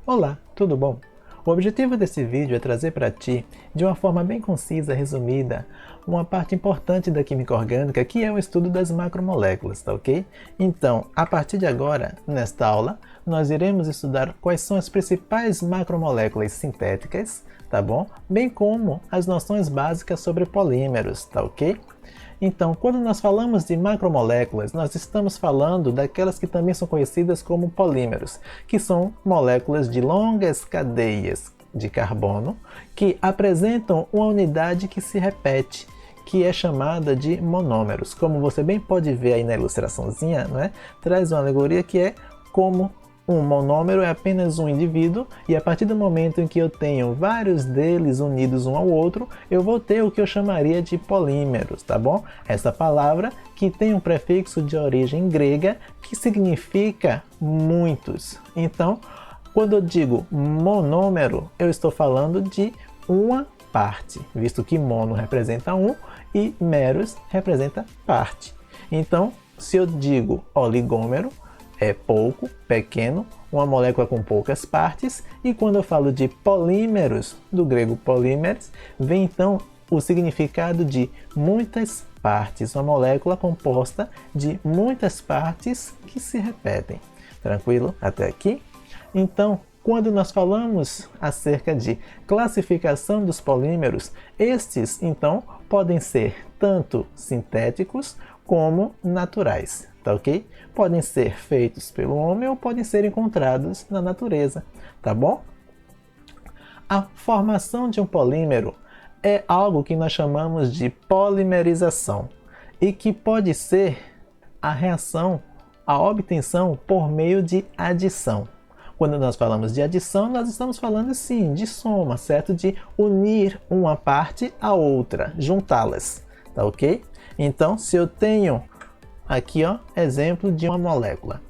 Olá, tudo bom? O objetivo desse vídeo é trazer para ti, de uma forma bem concisa, resumida, uma parte importante da química orgânica, que é o estudo das macromoléculas, tá ok? Então, a partir de agora, nesta aula, nós iremos estudar quais são as principais macromoléculas sintéticas, tá bom? Bem como as noções básicas sobre polímeros, tá ok? Então, quando nós falamos de macromoléculas, nós estamos falando daquelas que também são conhecidas como polímeros, que são moléculas de longas cadeias de carbono que apresentam uma unidade que se repete, que é chamada de monômeros. Como você bem pode ver aí na ilustraçãozinha, né? Traz uma alegoria que é como um monômero é apenas um indivíduo, e a partir do momento em que eu tenho vários deles unidos um ao outro, eu vou ter o que eu chamaria de polímeros, tá bom? Essa palavra que tem um prefixo de origem grega que significa muitos. Então, quando eu digo monômero, eu estou falando de uma parte, visto que mono representa um e meros representa parte. Então, se eu digo oligômero, é pouco, pequeno, uma molécula com poucas partes, e quando eu falo de polímeros, do grego polímeros, vem então o significado de muitas partes, uma molécula composta de muitas partes que se repetem. Tranquilo até aqui? Então, quando nós falamos acerca de classificação dos polímeros, estes então podem ser tanto sintéticos como naturais, tá ok? Podem ser feitos pelo homem ou podem ser encontrados na natureza, tá bom? A formação de um polímero é algo que nós chamamos de polimerização e que pode ser a reação, a obtenção por meio de adição. Quando nós falamos de adição, nós estamos falando sim de soma, certo? De unir uma parte à outra, juntá-las, tá ok? Então, se eu tenho aqui, ó, exemplo de uma molécula,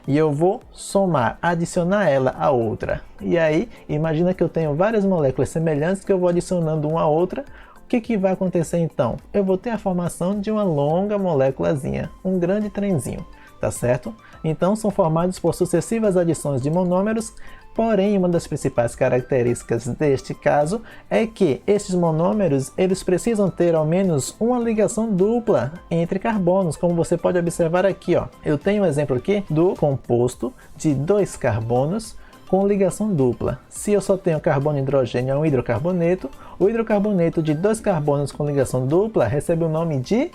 e eu vou somar, adicionar ela a outra, e aí, imagina que eu tenho várias moléculas semelhantes que eu vou adicionando uma a outra. O que vai acontecer então? Eu vou ter a formação de uma longa moléculazinha, um grande trenzinho, tá certo? Então, são formados por sucessivas adições de monômeros. Porém, uma das principais características deste caso é que estes monômeros eles precisam ter ao menos uma ligação dupla entre carbonos, como você pode observar aqui, ó. Eu tenho um exemplo aqui do composto de 2 carbonos com ligação dupla. Se eu só tenho carbono e hidrogênio, é um hidrocarboneto. O hidrocarboneto de 2 carbonos com ligação dupla recebe o nome de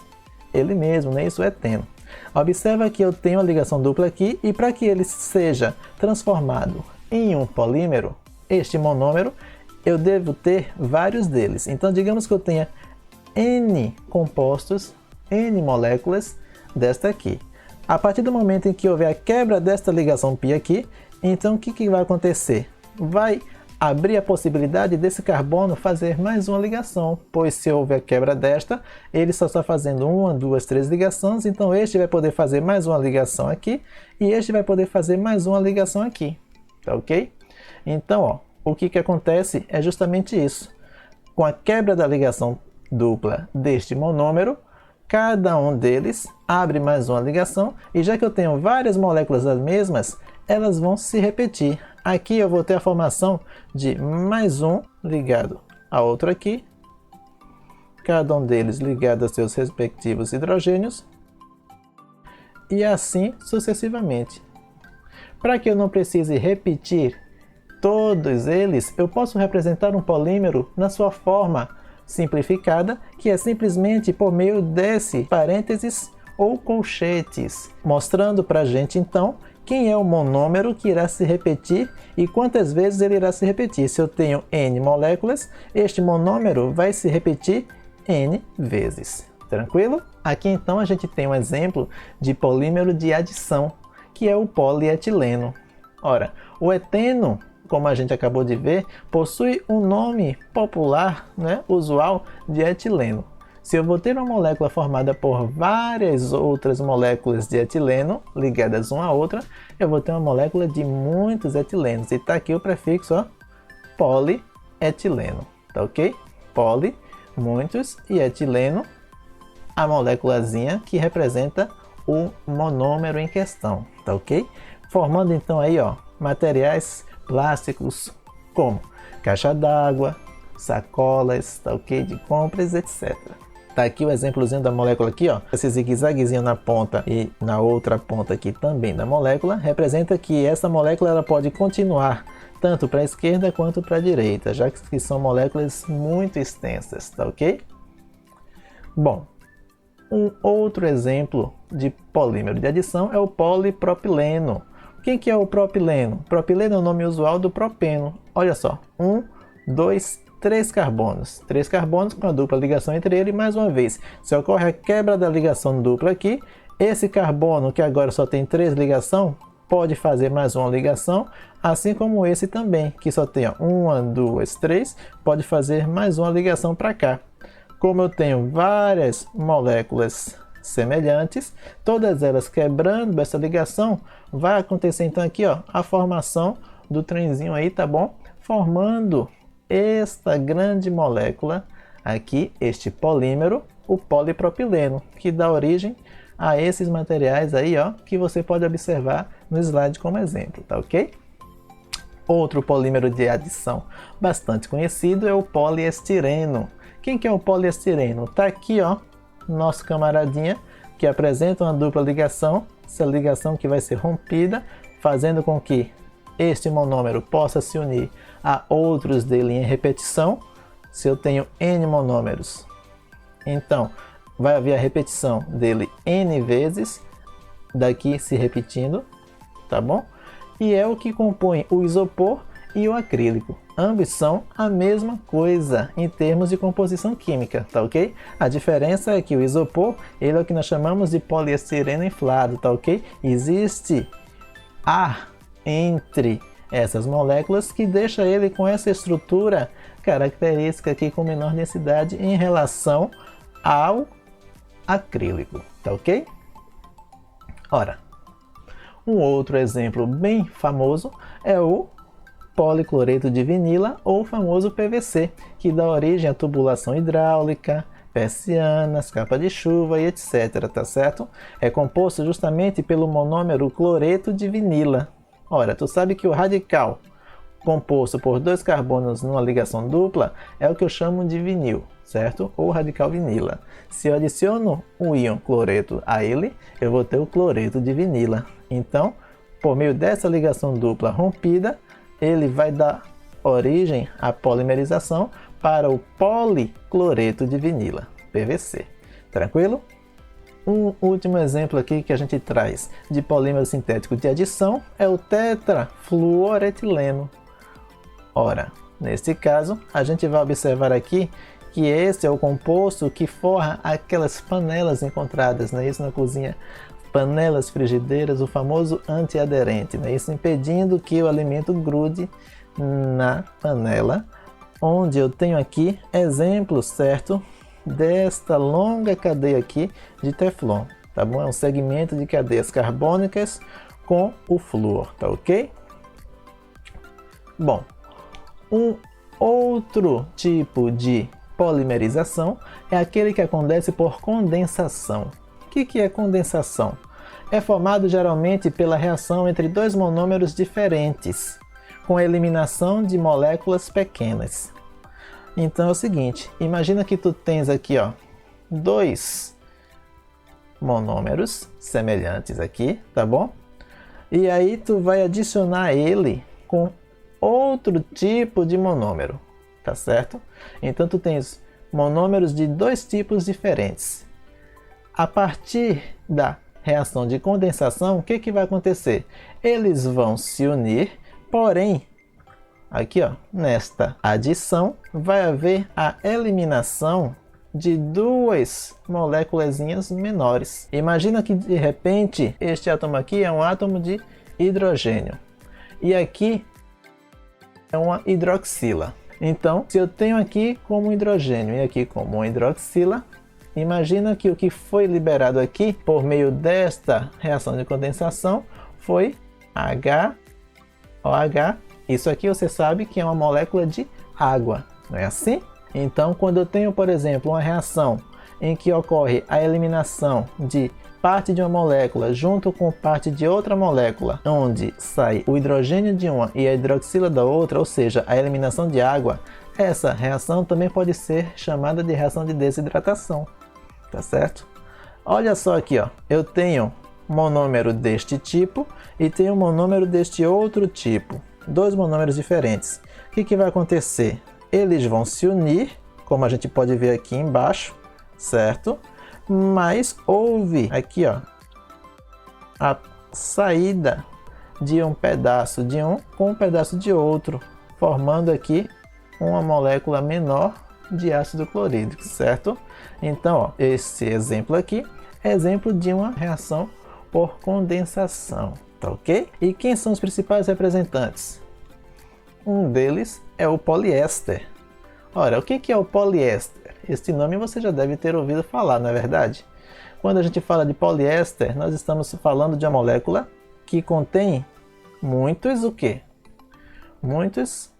ele mesmo, né? Isso é eteno. Observa que eu tenho a ligação dupla aqui, e para que ele seja transformado em um polímero, este monômero, eu devo ter vários deles. Então, digamos que eu tenha N compostos, N moléculas desta aqui. A partir do momento em que houver a quebra desta ligação π aqui, então o que vai acontecer? Vai abrir a possibilidade desse carbono fazer mais uma ligação, pois se houver a quebra desta, ele só está fazendo 1, 2, 3 ligações, então este vai poder fazer mais uma ligação aqui, e este vai poder fazer mais uma ligação aqui. Tá ok? Então, ó, o que acontece é justamente isso. Com a quebra da ligação dupla deste monômero, cada um deles abre mais uma ligação, e já que eu tenho várias moléculas das mesmas, elas vão se repetir. Aqui eu vou ter a formação de mais um ligado a outro aqui, cada um deles ligado a seus respectivos hidrogênios, e assim sucessivamente. Para que eu não precise repetir todos eles, eu posso representar um polímero na sua forma simplificada, que é simplesmente por meio desse parênteses ou colchetes, mostrando para a gente então quem é o monômero que irá se repetir e quantas vezes ele irá se repetir. Se eu tenho N moléculas, este monômero vai se repetir N vezes. Tranquilo? Aqui então a gente tem um exemplo de polímero de adição, que é o polietileno. Ora, o eteno, como a gente acabou de ver, possui um nome popular, né, usual, de etileno. Se eu vou ter uma molécula formada por várias outras moléculas de etileno ligadas uma à outra, eu vou ter uma molécula de muitos etilenos. E está aqui o prefixo, ó, polietileno. Tá ok? Poli, muitos, e etileno, a moléculazinha que representa o monômero em questão. Tá ok? Formando então aí, ó, materiais plásticos como caixa d'água, sacolas, tá ok? De compras, etc. Tá aqui o exemplozinho da molécula aqui, ó. Esse zigue-zaguezinho na ponta e na outra ponta aqui também da molécula representa que essa molécula ela pode continuar tanto para a esquerda quanto para a direita, já que são moléculas muito extensas, tá ok? Bom, um outro exemplo de polímero de adição é o polipropileno. Quem que é o propileno? Propileno é o nome usual do propeno. Olha só, 1, 2, 3 carbonos. 3 carbonos com a dupla ligação entre eles. Mais uma vez, se ocorre a quebra da ligação dupla aqui, esse carbono que agora só tem 3 ligações, pode fazer mais uma ligação, assim como esse também, que só tem 1, 2, 3, pode fazer mais uma ligação para cá. Como eu tenho várias moléculas semelhantes, todas elas quebrando essa ligação, vai acontecer então aqui, ó, a formação do trenzinho aí, tá bom? Formando esta grande molécula aqui, este polímero, o polipropileno, que dá origem a esses materiais aí, ó, que você pode observar no slide como exemplo, tá ok? Outro polímero de adição bastante conhecido é o poliestireno. Quem que é o poliestireno? Tá aqui, ó, nosso camaradinha, que apresenta uma dupla ligação, essa ligação que vai ser rompida, fazendo com que este monômero possa se unir a outros dele em repetição. Se eu tenho N monômeros, então vai haver a repetição dele N vezes, daqui se repetindo, tá bom? E é o que compõe o isopor e o acrílico. Ambos são a mesma coisa em termos de composição química, tá ok? A diferença é que o isopor, ele é o que nós chamamos de poliestireno inflado, tá ok? Existe ar entre essas moléculas que deixa ele com essa estrutura característica aqui com menor densidade em relação ao acrílico, tá ok? Ora, um outro exemplo bem famoso é o policloreto de vinila ou o famoso PVC, que dá origem à tubulação hidráulica, persianas, capa de chuva e etc, tá certo? É composto justamente pelo monômero cloreto de vinila. Ora, tu sabe que o radical composto por 2 carbonos numa ligação dupla é o que eu chamo de vinil, certo? Ou radical vinila. Se eu adiciono o íon cloreto a ele, eu vou ter o cloreto de vinila. Então, por meio dessa ligação dupla rompida, ele vai dar origem à polimerização para o policloreto de vinila, PVC. Tranquilo? Um último exemplo aqui que a gente traz de polímero sintético de adição é o tetrafluoretileno. Ora, nesse caso, a gente vai observar aqui que esse é o composto que forra aquelas panelas encontradas, não é isso, na cozinha? Panelas frigideiras, o famoso antiaderente, né? Isso impedindo que o alimento grude na panela, onde eu tenho aqui exemplos, certo, desta longa cadeia aqui de Teflon, tá bom? É um segmento de cadeias carbônicas com o flúor, tá ok? Bom, um outro tipo de polimerização é aquele que acontece por condensação. O que é condensação? É formado geralmente pela reação entre 2 monômeros diferentes, com a eliminação de moléculas pequenas. Então é o seguinte, imagina que tu tens aqui, ó, 2 monômeros semelhantes aqui, tá bom? E aí tu vai adicionar ele com outro tipo de monômero, tá certo? Então tu tens monômeros de 2 tipos diferentes. A partir da reação de condensação, o que vai acontecer? Eles vão se unir, porém, aqui ó, nesta adição, vai haver a eliminação de 2 moléculazinhas menores. Imagina que de repente este átomo aqui é um átomo de hidrogênio e aqui é uma hidroxila. Então, se eu tenho aqui como hidrogênio e aqui como uma hidroxila, imagina que o que foi liberado aqui por meio desta reação de condensação foi HOH. Isso aqui você sabe que é uma molécula de água, não é assim? Então, quando eu tenho, por exemplo, uma reação em que ocorre a eliminação de parte de uma molécula junto com parte de outra molécula, onde sai o hidrogênio de uma e a hidroxila da outra, ou seja, a eliminação de água, essa reação também pode ser chamada de reação de desidratação, tá certo? Olha só aqui, ó, eu tenho monômero deste tipo e tenho monômero deste outro tipo, dois monômeros diferentes. O que vai acontecer? Eles vão se unir, como a gente pode ver aqui embaixo, certo? Mas houve aqui, ó, a saída de um pedaço de um com um pedaço de outro, formando aqui uma molécula menor de ácido clorídrico, certo? Então, ó, esse exemplo aqui é exemplo de uma reação por condensação, tá ok? E quem são os principais representantes? Um deles é o poliéster. Ora, o que é o poliéster? Este nome você já deve ter ouvido falar, não é verdade? Quando a gente fala de poliéster, nós estamos falando de uma molécula que contém muitos o quê? Muitos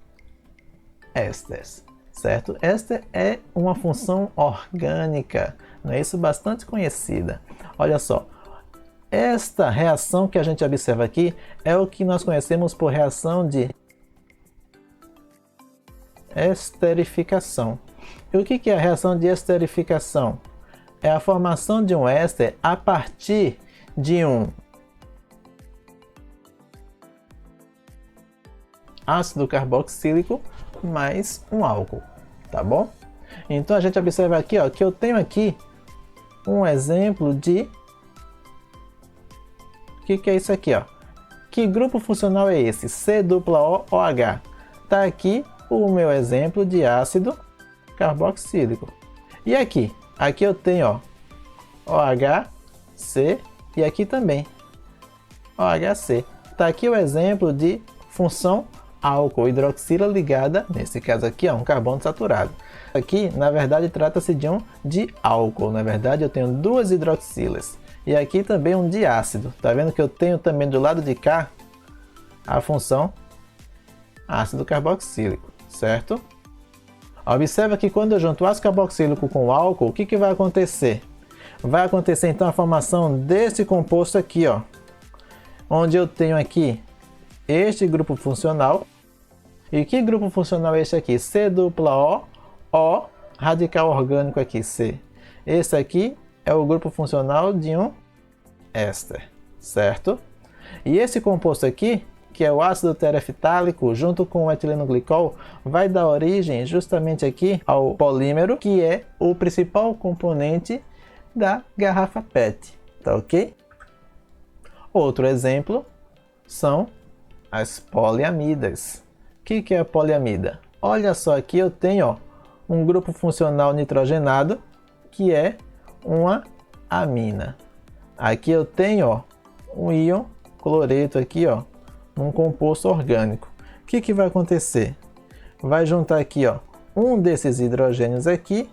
ésteres, certo? Éster é uma função orgânica, não é isso? Bastante conhecida. Olha só, esta reação que a gente observa aqui é o que nós conhecemos por reação de esterificação. E o que é a reação de esterificação? É a formação de um éster a partir de um ácido carboxílico mais um álcool, tá bom? Então a gente observa aqui, ó, que eu tenho aqui um exemplo de... O que é isso aqui, ó? Que grupo funcional é esse? C-O-OH. Tá aqui o meu exemplo de ácido carboxílico. E aqui? Aqui eu tenho, ó, OHC e aqui também OHC. Tá aqui o exemplo de função álcool, hidroxila ligada, nesse caso aqui, ó, um carbono saturado. Aqui, na verdade, trata-se de um diálcool. Na verdade, eu tenho duas hidroxilas. E aqui também um diácido. Tá vendo que eu tenho também do lado de cá a função ácido carboxílico, certo? Observa que quando eu junto o ácido carboxílico com o álcool, o que vai acontecer? Vai acontecer então a formação desse composto aqui, ó, onde eu tenho aqui este grupo funcional. E que grupo funcional é este aqui? C-O, O, radical orgânico aqui, C. Esse aqui é o grupo funcional de um éster, certo? E esse composto aqui, que é o ácido tereftálico, junto com o etileno glicol, vai dar origem justamente aqui ao polímero, que é o principal componente da garrafa PET, tá ok? Outro exemplo são as poliamidas. O que é a poliamida? Olha só, aqui eu tenho, ó, um grupo funcional nitrogenado, que é uma amina. Aqui eu tenho, ó, um íon cloreto aqui, ó, um composto orgânico. O que vai acontecer? Vai juntar aqui, ó, um desses hidrogênios aqui,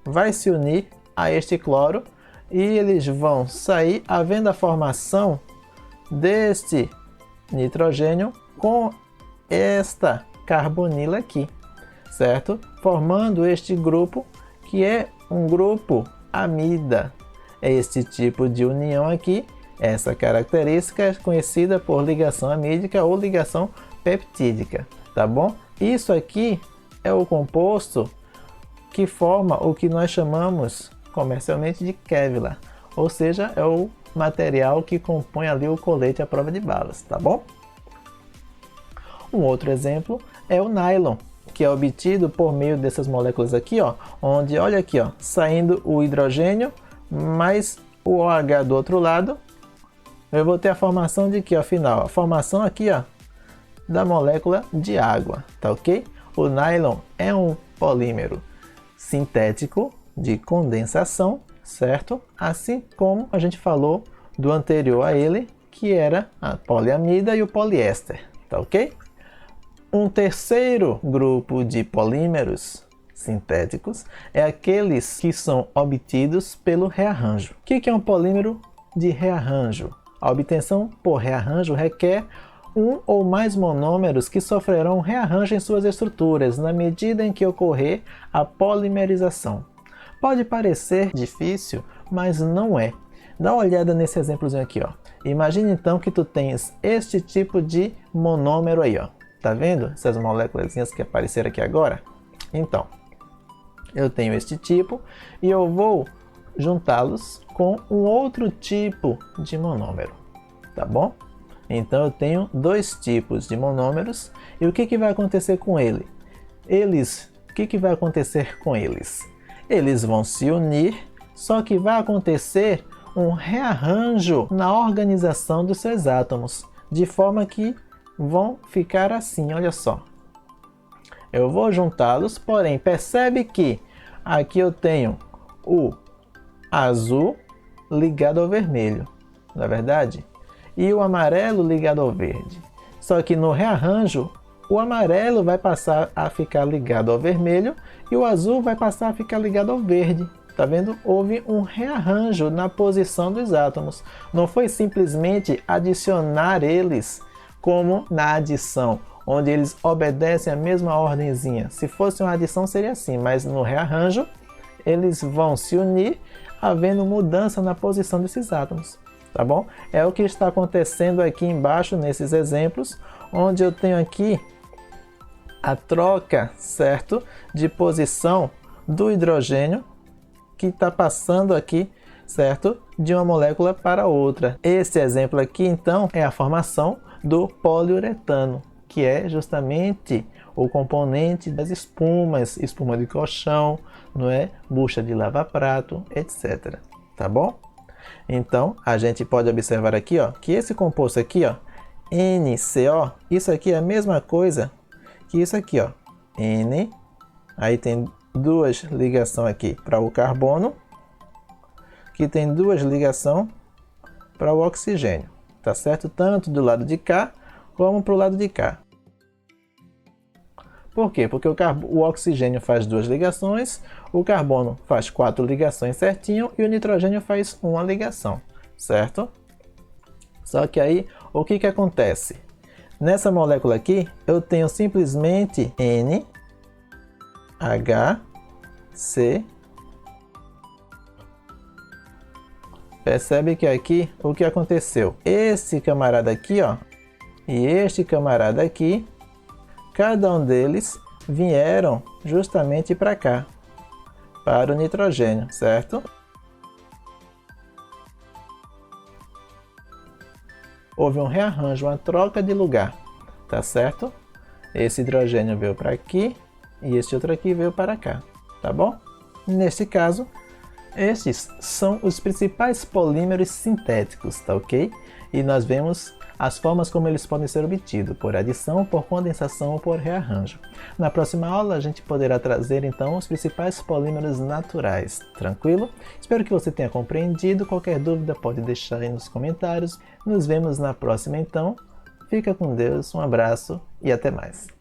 vai se unir a este cloro e eles vão sair, havendo a formação deste nitrogênio com esta carbonila aqui, certo? Formando este grupo, que é um grupo amida. É este tipo de união aqui, essa característica é conhecida por ligação amídica ou ligação peptídica, tá bom? Isso aqui é o composto que forma o que nós chamamos comercialmente de Kevlar, ou seja, é o material que compõe ali o colete à prova de balas, tá bom? Um outro exemplo é o nylon, que é obtido por meio dessas moléculas aqui, ó, onde, olha aqui, ó, saindo o hidrogênio mais o OH do outro lado, eu vou ter a formação de que, afinal, a formação aqui, ó, da molécula de água, tá ok? O nylon é um polímero sintético de condensação, certo? Assim como a gente falou do anterior a ele, que era a poliamida e o poliéster, tá ok? Um terceiro grupo de polímeros sintéticos é aqueles que são obtidos pelo rearranjo. O que é um polímero de rearranjo? A obtenção por rearranjo requer um ou mais monômeros que sofrerão rearranjo em suas estruturas na medida em que ocorrer a polimerização. Pode parecer difícil, mas não é. Dá uma olhada nesse exemplozinho aqui, ó. Imagine então que tu tens este tipo de monômero aí, ó. Tá vendo essas moléculas que apareceram aqui agora? Então, eu tenho este tipo e eu vou juntá-los com um outro tipo de monômero, tá bom? Então eu tenho dois tipos de monômeros e o que vai acontecer com ele? O que vai acontecer com eles? Eles vão se unir, só que vai acontecer um rearranjo na organização dos seus átomos, de forma que vão ficar assim, olha só. Eu vou juntá-los, porém percebe que aqui eu tenho o azul ligado ao vermelho, não é verdade? E o amarelo ligado ao verde. Só que no rearranjo, o amarelo vai passar a ficar ligado ao vermelho e o azul vai passar a ficar ligado ao verde. Tá vendo? Houve um rearranjo na posição dos átomos. Não foi simplesmente adicionar eles como na adição, onde eles obedecem a mesma ordenzinha. Se fosse uma adição seria assim, mas no rearranjo eles vão se unir, havendo mudança na posição desses átomos, tá bom? É o que está acontecendo aqui embaixo nesses exemplos, onde eu tenho aqui a troca, certo, de posição do hidrogênio que está passando aqui, certo, de uma molécula para outra. Esse exemplo aqui, então, é a formação do poliuretano, que é justamente o componente das espumas, espuma de colchão, não é? Bucha de lava-prato, etc. Tá bom? Então, a gente pode observar aqui, ó, que esse composto aqui, ó, NCO, isso aqui é a mesma coisa que isso aqui, ó, N, aí tem duas ligações aqui para o carbono, que tem duas ligações para o oxigênio, tá certo? Tanto do lado de cá como para o lado de cá. Por quê? Porque o oxigênio faz duas ligações, o carbono faz 4 ligações certinho e o nitrogênio faz uma ligação, certo? Só que aí, o que acontece? Nessa molécula aqui, eu tenho simplesmente N, H, C. Percebe que aqui, o que aconteceu? Esse camarada aqui, ó, e este camarada aqui, cada um deles vieram justamente para cá, para o nitrogênio, certo? Houve um rearranjo, uma troca de lugar, tá certo? Esse hidrogênio veio para aqui e este outro aqui veio para cá, tá bom? Neste caso, estes são os principais polímeros sintéticos, tá ok? E nós vemos as formas como eles podem ser obtidos, por adição, por condensação ou por rearranjo. Na próxima aula a gente poderá trazer então os principais polímeros naturais, tranquilo? Espero que você tenha compreendido, qualquer dúvida pode deixar aí nos comentários. Nos vemos na próxima então, fica com Deus, um abraço e até mais.